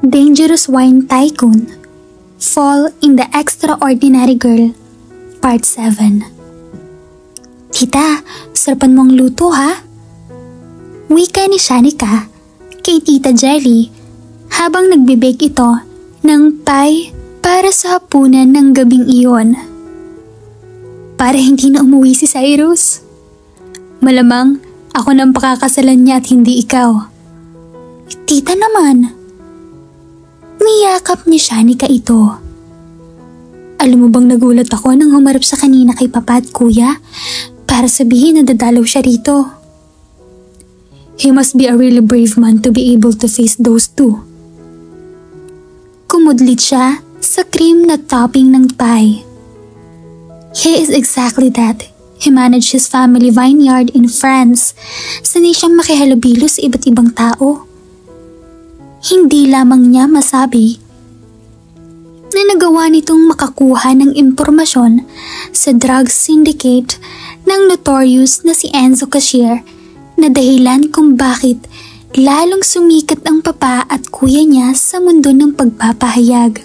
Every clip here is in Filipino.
Dangerous Wine Tycoon, Fall in the Extraordinary Girl, Part 7. Tita, sarapan mong luto ha? Wika ni Shanika kay Tita Jelly habang nagbe-bake ito ng pie para sa hapunan ng gabing iyon. Para hindi na umuwi si Cyrus. Malamang ako nang pakakasalan niya at hindi ikaw. Tita naman. Niyakap ni Shanika ito. Alam mo bang nagulat ako nang humarap sa kanina kay Papa at Kuya para sabihin na dadalaw siya rito. He must be a really brave man to be able to face those two. Kumudlit siya sa cream na topping ng pie. He is exactly that. He managed his family vineyard in France. Sanay siyang makihalubilo sa iba't ibang tao. Hindi lamang niya masabi na nagawa nitong makakuha ng impormasyon sa drug syndicate ng notorious na si Enzo Cashier na dahilan kung bakit lalong sumikat ang papa at kuya niya sa mundo ng pagpapahayag.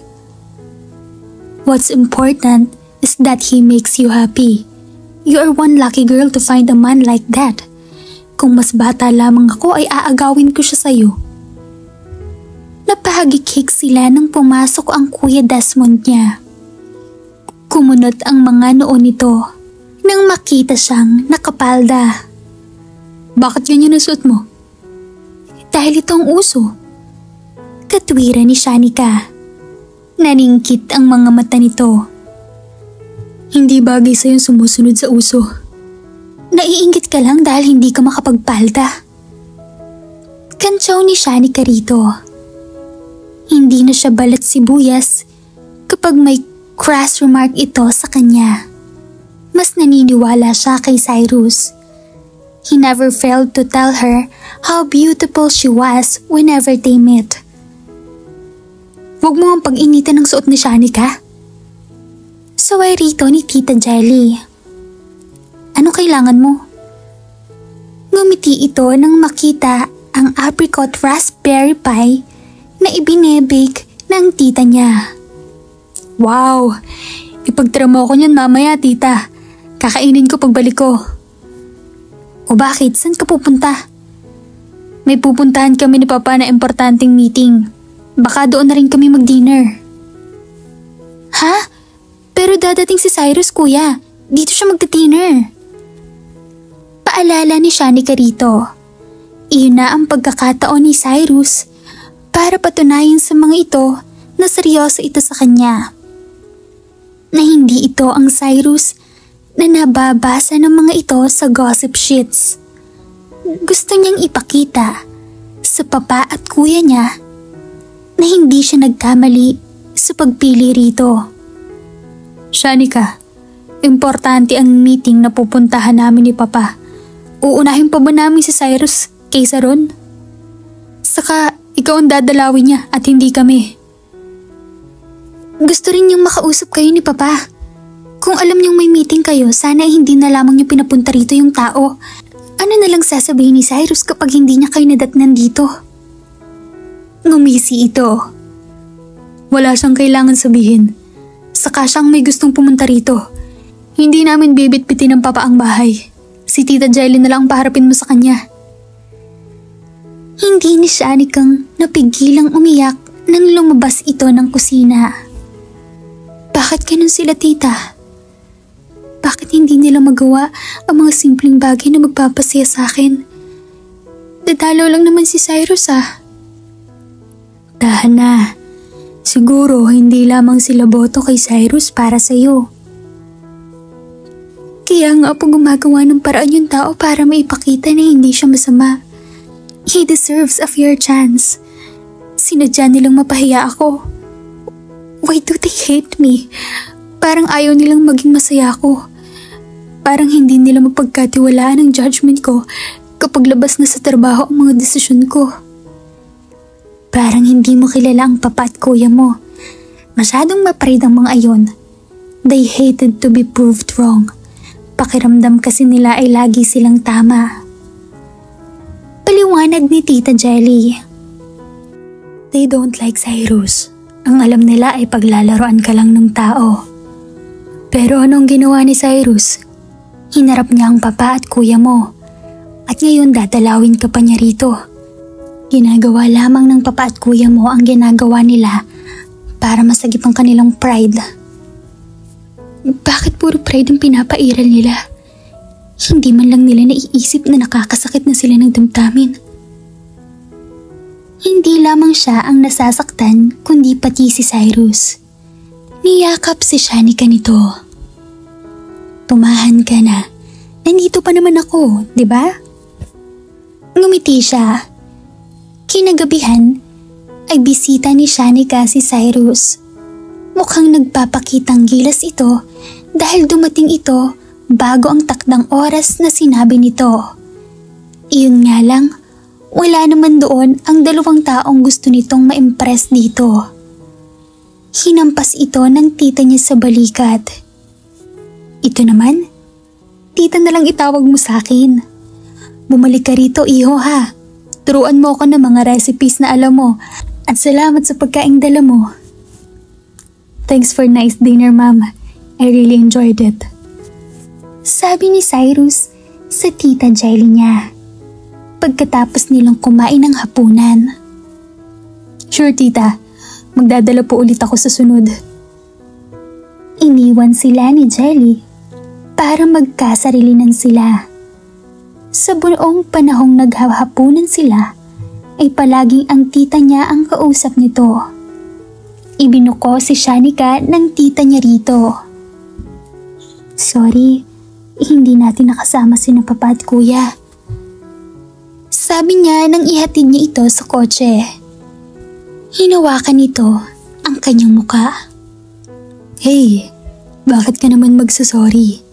What's important is that he makes you happy. You are one lucky girl to find a man like that. Kung mas bata lamang ako ay aagawin ko siya sa'yo. Napahagikik sila nang pumasok ang Kuya Desmond niya. Kumunot ang mga noo nito nang makita siyang nakapalda. Bakit ganyan ang suot mo? Dahil ito ang uso. Katwiran ni Shanika. Naningkit ang mga mata nito. Hindi bagay sa'yo sumusunod sa uso. Naiinggit ka lang dahil hindi ka makapagpalda. Kantsaw ni Shanika rito. Hindi na siya balat sibuyas kapag may crass remark ito sa kanya. Mas naniniwala siya kay Cyrus. He never failed to tell her how beautiful she was whenever they met. Huwag mo ang pag-initan ng suot ni Shanika. Saway rito ni Tita Jelly. Ano kailangan mo? Ngumiti ito nang makita ang apricot raspberry pie na ibinebake ng tita niya. Wow! Ipagtira mo ko niyan mamaya, tita. Kakainin ko pagbalik ko. O bakit? Saan ka pupunta? May pupuntahan kami ni Papa na importanteng meeting. Baka doon na rin kami mag-dinner. Ha? Pero dadating si Cyrus, kuya. Dito siya magti-dinner. Paalala ni Shanika rito. Iyon na ang pagkakataon ni Cyrus para patunayan sa mga ito na seryoso ito sa kanya. Na hindi ito ang Cyrus na nababasa ng mga ito sa gossip sheets. Gusto niyang ipakita sa papa at kuya niya na hindi siya nagkamali sa pagpili rito. Shanika, importante ang meeting na pupuntahan namin ni Papa. Uunahin pa ba namin si Cyrus kaysa ron? Saka ikaw ang dadalawin niya at hindi kami. Gusto rin niyang makausap kayo ni Papa. Kung alam niyang may meeting kayo, sana ay hindi na lamang niyo pinapunta rito yung tao. Ano na lang sasabihin ni Cyrus kapag hindi niya kayo nadatnan dito? Ngumisi ito. Wala siyang kailangan sabihin. Saka siyang may gustong pumunta rito. Hindi namin bibit-bitin ng Papa ang bahay. Si Tita Jelly na lang paharapin mo sa kanya. Hindi ni Shanikang napigilang umiyak nang lumabas ito ng kusina. Bakit ganun sila, tita? Bakit hindi nila magawa ang mga simpleng bagay na magpapasaya sa akin? Dadalaw lang naman si Cyrus ah. Tahan na. Siguro hindi lamang sila boto kay Cyrus para sa'yo. Kaya nga po gumagawa ng paraan yung tao para maipakita na hindi siya masama. He deserves a fair chance. Sinadya nilang mapahiya ako. Why do they hate me? Parang ayaw nilang maging masaya ako. Parang hindi nila mapagkatiwalaan ang judgment ko kapag labas na sa trabaho ang mga desisyon ko. Parang hindi mo kilala ang papa at kuya mo. Masyadong maparid ang mga ayon. They hated to be proved wrong. Pakiramdam kasi nila ay lagi silang tama. Paliwanag ni Tita Jelly. they don't like Cyrus. Ang alam nila ay paglalaroan ka lang ng tao. Pero anong ginawa ni Cyrus? Hinarap niya ang papa at kuya mo. At ngayon dadalawin ka pa niya rito. Ginagawa lamang ng papa at kuya mo ang ginagawa nila para masagip ang kanilang pride. Bakit puro pride ang pinapairal nila? Hindi man lang nila naiisip na nakakasakit na sila ng damdamin. Hindi lamang siya ang nasasaktan kundi pati si Cyrus. Niyakap si Shanika nito. Tumahan ka na. Nandito pa naman ako, di ba? Ngumiti siya. Kinagabihan ay bisita ni Shanika si Cyrus. Mukhang nagpapakitang gilas ito dahil dumating ito bago ang takdang oras na sinabi nito. Iyon nga lang, wala naman doon ang dalawang taong gusto nitong ma-impress dito. Hinampas ito ng tita niya sa balikat. Ito naman, tita na lang itawag mo sa akin. Bumalik ka rito, iho ha. Turuan mo ako ng mga recipes na alam mo at salamat sa pagkaing dala mo. Thanks for nice dinner, ma'am. I really enjoyed it. Sabi ni Cyrus sa tita Jelly niya pagkatapos nilang kumain ng hapunan. Sure, tita. Magdadala po ulit ako sa sunod. Iniwan sila ni Jelly para magkasarilinan sila. Sa buong panahong naghahapunan sila, ay palaging ang tita niya ang kausap nito. Ibinuko si Shanika ng tita niya rito. Sorry, hindi natin nakasama si papa at kuya. Sabi niya nang ihatid niya ito sa kotse. Hinawakan nito ang kanyang muka. Hey, bakit ka naman magsasorry?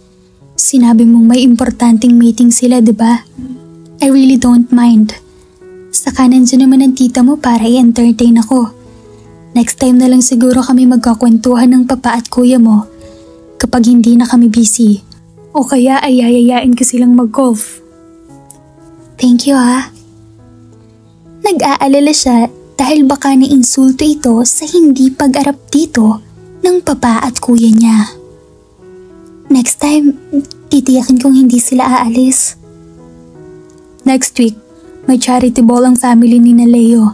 Sinabi mong may importanteng meeting sila, diba? I really don't mind. Saka nandiyan naman ang tita mo para i-entertain ako. Next time na lang siguro kami magkakwentuhan ng papa at kuya mo kapag hindi na kami busy. O kaya ay yayayain ko silang mag-golf. Thank you ha. Nag-aalala siya dahil baka na-insulto ito sa hindi pag-arap dito ng papa at kuya niya. Next time, titiyakin kong hindi sila aalis. Next week, may charity ball ang family ni na Leo.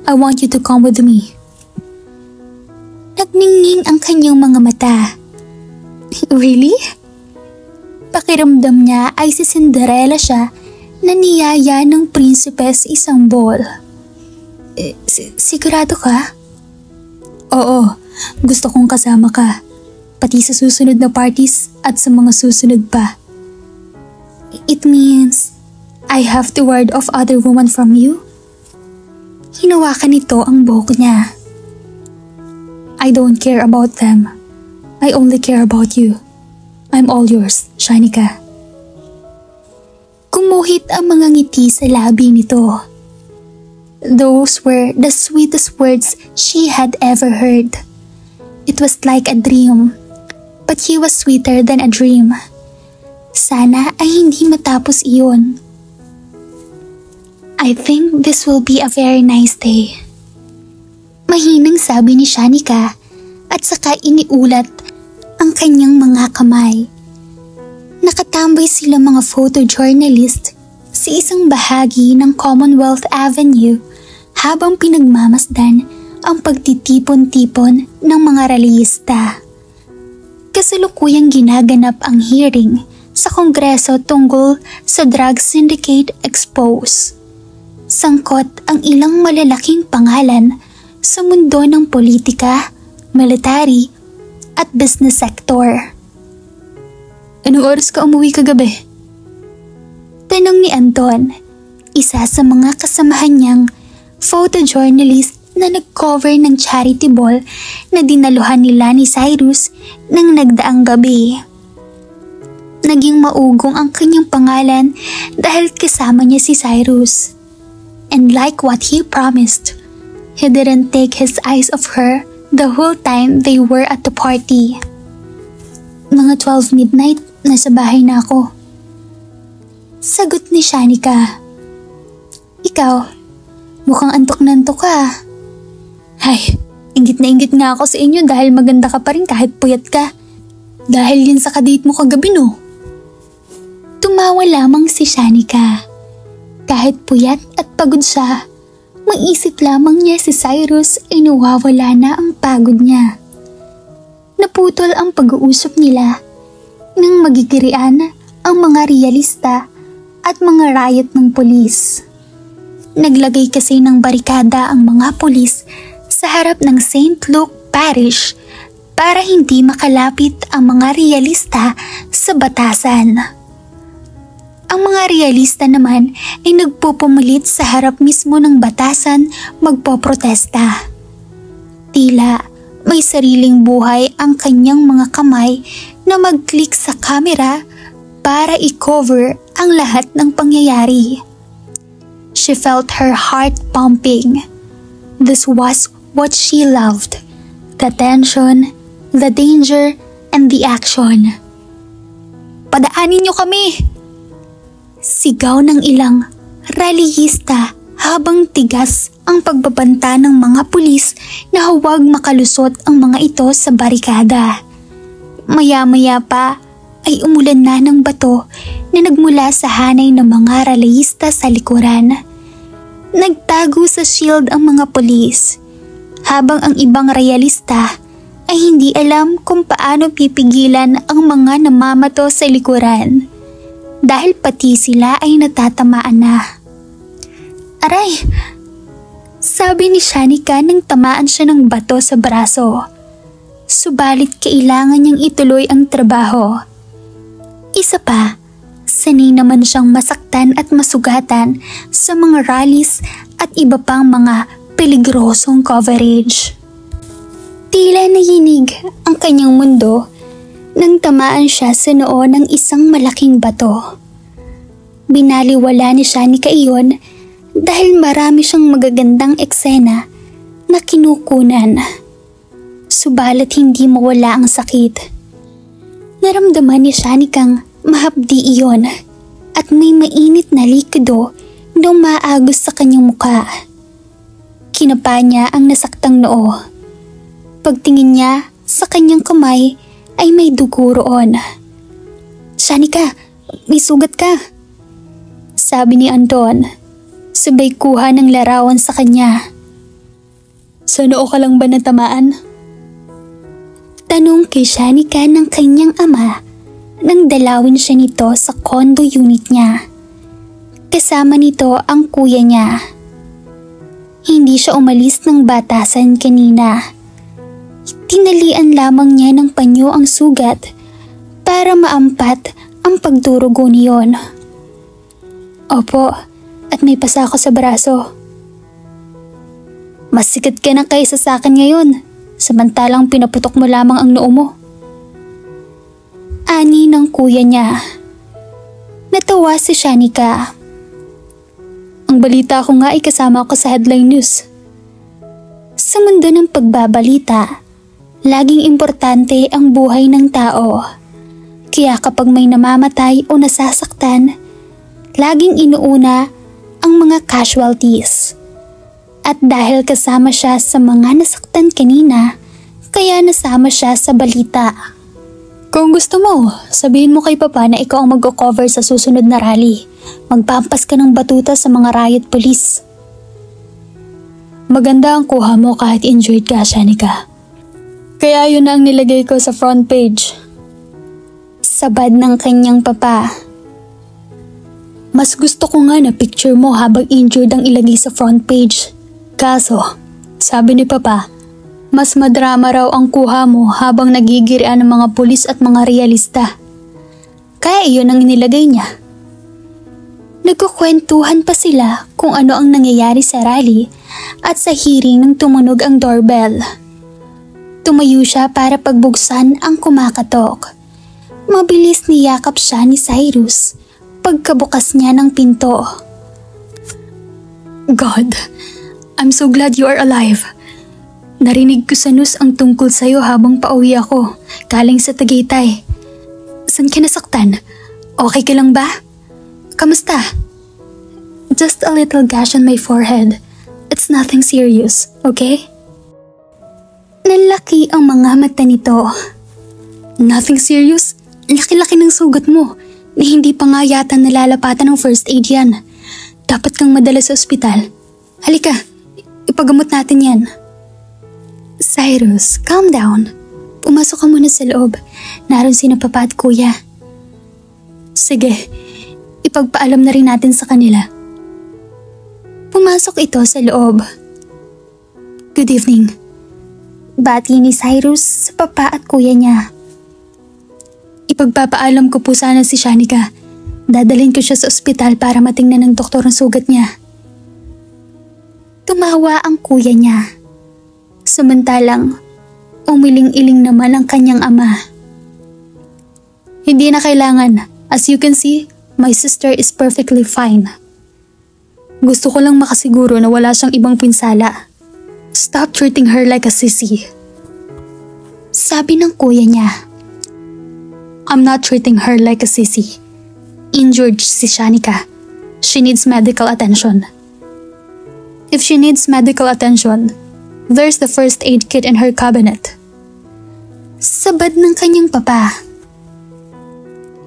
I want you to come with me. Nagningning ang kanyang mga mata. Really? Pakiramdam niya ay si Cinderella siya na niyaya ng prinsipes isang ball. Sigurado ka? Oo, gusto kong kasama ka. Pati sa susunod na parties at sa mga susunod pa. It means I have the word of other woman from you? Hinawakan nito ang buhok niya. I don't care about them. I only care about you. I'm all yours, Shanika. Kumuhit ang mga ngiti sa labi nito. Those were the sweetest words she had ever heard. It was like a dream. But he was sweeter than a dream. Sana ay hindi matapos iyon. I think this will be a very nice day. Mahinang sabi ni Shanika at saka iniulat ang kanyang mga kamay. Nakatambay sila mga photojournalist sa isang bahagi ng Commonwealth Avenue habang pinagmamasdan ang pagtitipon-tipon ng mga rallyista. Kasalukuyang ginaganap ang hearing sa Kongreso tungkol sa Drug Syndicate Expose. Sangkot ang ilang malalaking pangalan sa mundo ng politika, military at business sector. Anong oras ka umuwi kagabi? Tanong ni Anton, isa sa mga kasamahan niyang photojournalist na nag-cover ng charity ball na dinaluhan nila ni Cyrus ng nagdaang gabi. Naging maugong ang kanyang pangalan dahil kasama niya si Cyrus. And like what he promised, he didn't take his eyes off her the whole time they were at the party. Mga 12 midnight, nasa bahay na ako. Sagot ni Shanika. Ikaw, mukhang antok na antok ka. na inggit nga ako sa inyo dahil maganda ka pa rin kahit puyat ka. Dahil yan sa kadate mo kagabi no? Tumawa lamang si Shanika. Kahit puyat at pagod siya, maisip lamang niya si Cyrus ay nawawala na ang pagod niya. Naputol ang pag-uusap nila nang magigirian ang mga realista at mga riot ng pulis. Naglagay kasi ng barikada ang mga pulis sa harap ng St. Luke Parish para hindi makalapit ang mga realista sa batasan. Ang mga realista naman ay nagpupumilit sa harap mismo ng batasan magpoprotesta. Tila may sariling buhay ang kanyang mga kamay na mag-click sa camera para i-cover ang lahat ng pangyayari. She felt her heart pumping. This was what she loved. The tension, the danger, and the action. Padaanin niyo kami! Sigaw ng ilang rallyista habang tigas ang pagbabanta ng mga pulis na huwag makalusot ang mga ito sa barikada. Maya-maya pa ay umulan na ng bato na nagmula sa hanay ng mga rallyista sa likuran. Nagtago sa shield ang mga pulis, habang ang ibang realista ay hindi alam kung paano pipigilan ang mga namamato sa likuran dahil pati sila ay natatamaan na. Aray! Sabi ni Shanika nang tamaan siya ng bato sa braso. Subalit kailangan niyang ituloy ang trabaho. Isa pa, sanay naman siyang masaktan at masugatan sa mga rallies at iba pang mga peligrosong coverage. Tila nayinig ang kanyang mundo nang tamaan siya sa noo ng isang malaking bato. Binaliwala ni Shanika iyon dahil marami siyang magagandang eksena na kinukunan. Subalit hindi mawala ang sakit. Naramdaman ni Shanikang mahapdi iyon at may mainit na likido na umaagos sa kanyang muka. Kinapa niya ang nasaktang noo. Pagtingin niya sa kanyang kamay ay may dugo roon. Shanika, may sugat ka. Sabi ni Anton, sabay kuha ng larawan sa kanya. Sa noo ka lang ba natamaan? Tanong kay Shanika ng kanyang ama nang dalawin siya nito sa condo unit niya. Kasama nito ang kuya niya. Hindi siya umalis ng batasan kanina. Tinalian lamang niya ng panyo ang sugat para maampat ang pagdurugo niyon. Opo, at may pasa ako sa braso. Mas sikat ka na kaysa sa akin ngayon, samantalang pinaputok mo lamang ang noo mo. Ani ng kuya niya. Natawa si Shanika. Ang balita ko nga ay kasama ko sa headline news. Sa mundo ng pagbabalita, laging importante ang buhay ng tao. Kaya kapag may namamatay o nasasaktan, laging inuuna ang mga casualties. At dahil kasama siya sa mga nasaktan kanina, kaya nasama siya sa balita. Kung gusto mo, sabihin mo kay Papa na ikaw ang mag-cover sa susunod na rally. Magpampas ka ng batuta sa mga riot police. Maganda ang kuha mo kahit injured ka, Shanika. Kaya yun ang nilagay ko sa front page. Sabad ng kanyang papa. Mas gusto ko nga na picture mo habang injured ang ilagay sa front page. Kaso, sabi ni Papa, mas madrama raw ang kuha mo habang nagigirian ng mga pulis at mga realista. Kaya iyon ang inilagay niya. Nagkukwentuhan pa sila kung ano ang nangyayari sa rally at sa hearing nang tumunog ang doorbell. Tumayo siya para pagbuksan ang kumakatok. Mabilis niyakap siya ni Cyrus pagkabukas niya ng pinto. God, I'm so glad you are alive. Narinig ko sa news ang tungkol sa'yo habang pauwi ako, galing sa Tagaytay. Saan ka nasaktan? Okay ka lang ba? Kamusta? Just a little gash on my forehead. It's nothing serious, okay? Nanlaki ang mga mata nito. Nothing serious? Laki-laki ng sugat mo. Hindi pa nga yata nalalapatan ng first aid yan. Dapat kang madala sa ospital. Halika, ipagamot natin yan. Cyrus, calm down. Pumasok ka muna sa loob. Naroon sina Papa at Kuya. Sige, ipagpaalam na rin natin sa kanila. Pumasok ito sa loob. Good evening. Bati ni Cyrus sa Papa at Kuya niya. Ipagpapaalam ko po sana si Shanika. Dadalhin ko siya sa ospital para matingnan ng doktor ang sugat niya. Tumawa ang kuya niya. Samantalang, umiling-iling naman ang kanyang ama. Hindi na kailangan. As you can see, my sister is perfectly fine. Gusto ko lang makasiguro na wala siyang ibang pinsala. Stop treating her like a sissy. Sabi ng kuya niya. I'm not treating her like a sissy. Injured si Shanika. She needs medical attention. If she needs medical attention, there's the first aid kit in her cabinet. Sabad ng kanyang papa.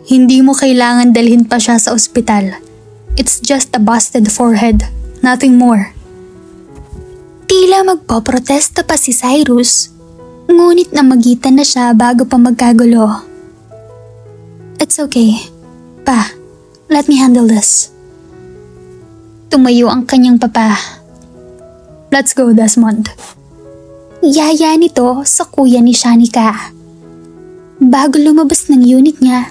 Hindi mo kailangan dalhin pa siya sa ospital. It's just a busted forehead, nothing more. Tila magpoprotesta pa si Cyrus, ngunit namagitan na siya bago pa magkagulo. It's okay. Pa, let me handle this. Tumayo ang kanyang papa. Let's go, Desmond. Yaya nito sa kuya ni Shanika. Bago lumabas ng unit niya,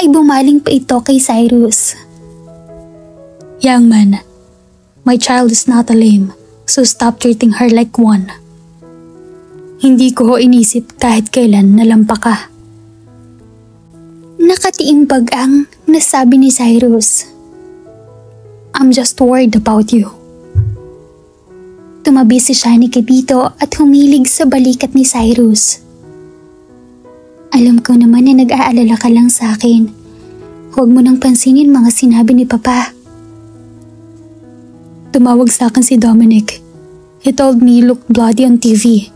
ay bumaling pa ito kay Cyrus. Young man, my child is not a lame, so stop treating her like one. Hindi ko ho inisip kahit kailan nalampa ka. Nakatiimbag ang nasabi ni Cyrus. I'm just worried about you. Tumabi si Shanika dito at humilig sa balikat ni Cyrus. Alam ko naman na nag-aalala ka lang sa akin. Huwag mo nang pansinin mga sinabi ni Papa. Tumawag sa akin si Dominic. He told me you looked bloody on TV.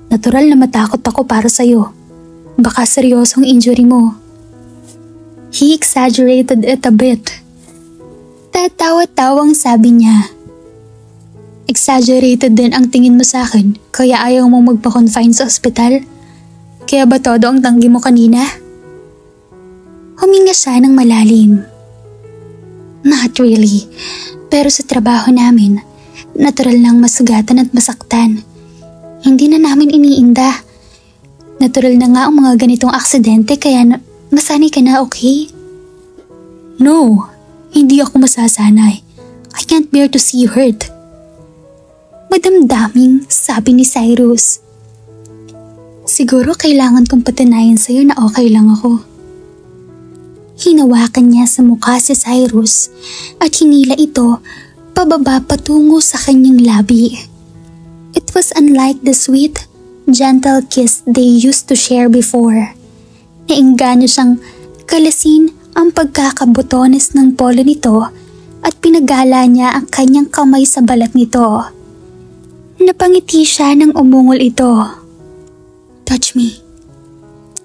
Natural na matakot ako para sa'yo. Baka seryosong injury mo. He exaggerated it a bit. Tatawa-tawang sabi niya. Exaggerated din ang tingin mo sa akin kaya ayaw mong magpa-confine sa ospital? Kaya ba todo ang tanggi mo kanina? Huminga siya ng malalim. Not really. Pero sa trabaho namin, natural lang masugatan at masaktan. Hindi na namin iniinda. Natural na nga ang mga ganitong aksidente kaya masanay ka na, okay? No, hindi ako masasanay. I can't bear to see you hurt. Madamdaming sabi ni Cyrus. Siguro kailangan kong patunayan sa'yo na okay lang ako. Hinawakan niya sa mukha si Cyrus at hinila ito pababa patungo sa kanyang labi. It was unlike the sweet, gentle kiss they used to share before. Nainganyo siyang kalasin ang pagkakabutones ng polo nito at pinagala niya ang kanyang kamay sa balat nito. Napangiti siya nang umungol ito. Touch me,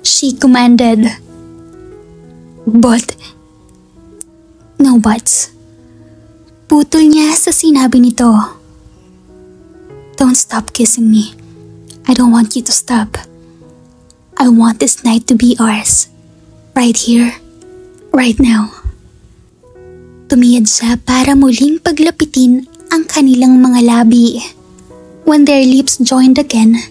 she commanded. But, no buts. Putol niya sa sinabi nito. Don't stop kissing me. I don't want you to stop. I want this night to be ours. Right here, right now. Tumiyad siya para muling paglapitin ang kanilang mga labi. When their lips joined again,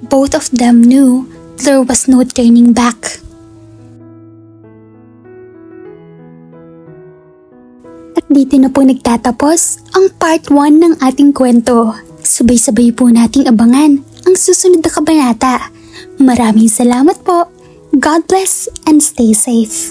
both of them knew there was no turning back. At dito na po nagtatapos ang part 1 ng ating kwento. Sabay-sabay po nating abangan ang susunod na kabanata. Maraming salamat po. God bless and stay safe.